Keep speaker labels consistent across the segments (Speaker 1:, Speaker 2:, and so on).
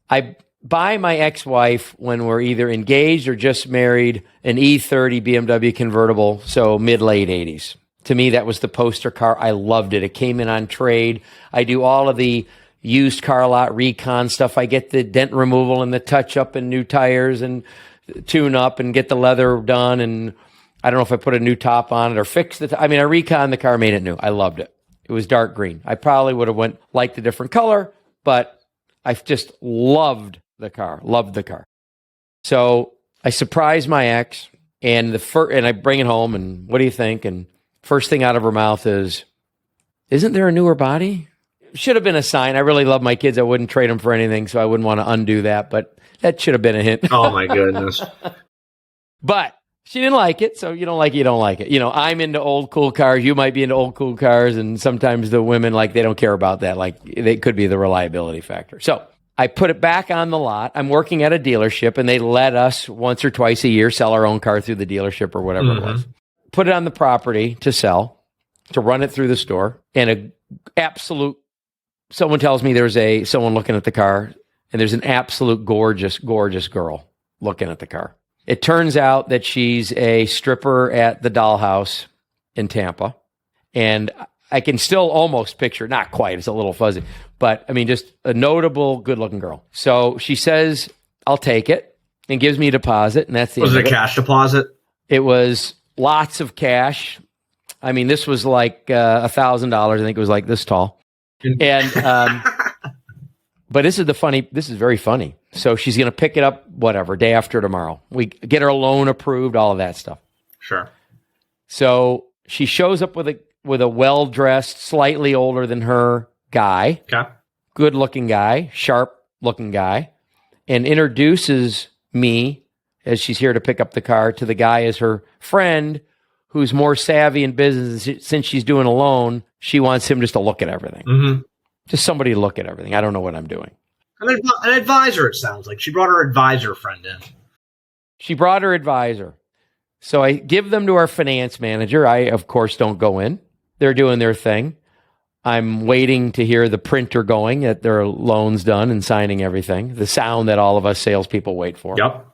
Speaker 1: I buy my ex-wife when we're either engaged or just married an E30 BMW convertible, so mid-late 80s. To me, that was the poster car. I loved it. It came in on trade. I do all of the used car lot recon stuff. I get the dent removal and the touch-up and new tires and tune-up and get the leather done. And I don't know if I put a new top on it or fixed it. I reconned the car, made it new. I loved it. It was dark green. I probably would have liked a different color, but I just loved the car. Loved the car. So I surprised my ex, and I bring it home, and what do you think? And first thing out of her mouth is, "Isn't there a newer body?" Should have been a sign. I really love my kids. I wouldn't trade them for anything, so I wouldn't want to undo that, but that should have been a hint.
Speaker 2: Oh, my goodness.
Speaker 1: But she didn't like it, so you don't like it, you don't like it. I'm into old, cool cars. You might be into old, cool cars, and sometimes the women, they don't care about that. They could be the reliability factor. So I put it back on the lot. I'm working at a dealership, and they let us once or twice a year sell our own car through the dealership or whatever it was. Put it on the property to sell, to run it through the store, and someone tells me there's someone looking at the car, and there's an absolute gorgeous, gorgeous girl looking at the car. It turns out that she's a stripper at the Dollhouse in Tampa, and I can still almost picture, not quite, it's a little fuzzy, but just a notable, good-looking girl. So she says, "I'll take it," and gives me a deposit, and that's the
Speaker 2: Was
Speaker 1: end
Speaker 2: it a cash deposit?
Speaker 1: It was lots of cash. This was like $1,000. I think it was like this tall. And but this is very funny. So she's going to pick it up, day after tomorrow. We get her loan approved, all of that stuff.
Speaker 2: Sure.
Speaker 1: So she shows up with a well-dressed, slightly older than her guy.
Speaker 2: Okay.
Speaker 1: Good-looking guy, sharp-looking guy, and introduces me, as she's here to pick up the car, to the guy as her friend who's more savvy in business. Since she's doing a loan, she wants him just to look at everything.
Speaker 2: Mm-hmm.
Speaker 1: Just somebody to look at everything. I don't know what I'm doing.
Speaker 2: An advisor, it sounds like. She brought her advisor friend in.
Speaker 1: She brought her advisor. So I give them to our finance manager. I, of course, don't go in. They're doing their thing. I'm waiting to hear the printer going, that their loan's done and signing everything. The sound that all of us salespeople wait for.
Speaker 2: Yep.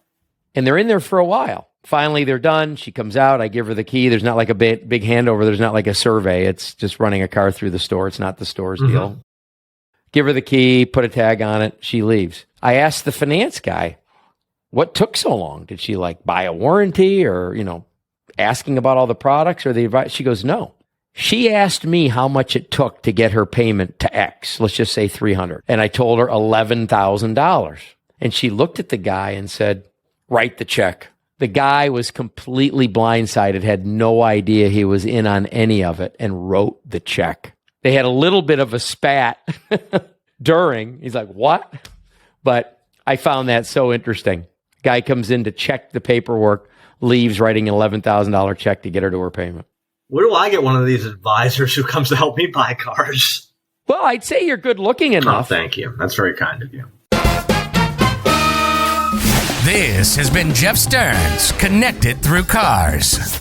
Speaker 1: And they're in there for a while. Finally, they're done. She comes out. I give her the key. There's not like a big handover. There's not like a survey. It's just running a car through the store. It's not the store's deal. Give her the key, put a tag on it. She leaves. I asked the finance guy, what took so long? Did she buy a warranty or, asking about all the products or the advice? She goes, no. She asked me how much it took to get her payment to X. Let's just say $300. And I told her $11,000. And she looked at the guy and said, write the check. The guy was completely blindsided, had no idea he was in on any of it, and wrote the check. They had a little bit of a spat during. He's like, what? But I found that so interesting. Guy comes in to check the paperwork, leaves writing an $11,000 check to get her to her payment.
Speaker 2: Where do I get one of these advisors who comes to help me buy cars?
Speaker 1: Well, I'd say you're good looking enough.
Speaker 2: Oh, thank you. That's very kind of you.
Speaker 3: This has been Jeff Stearns, Connected Through Cars.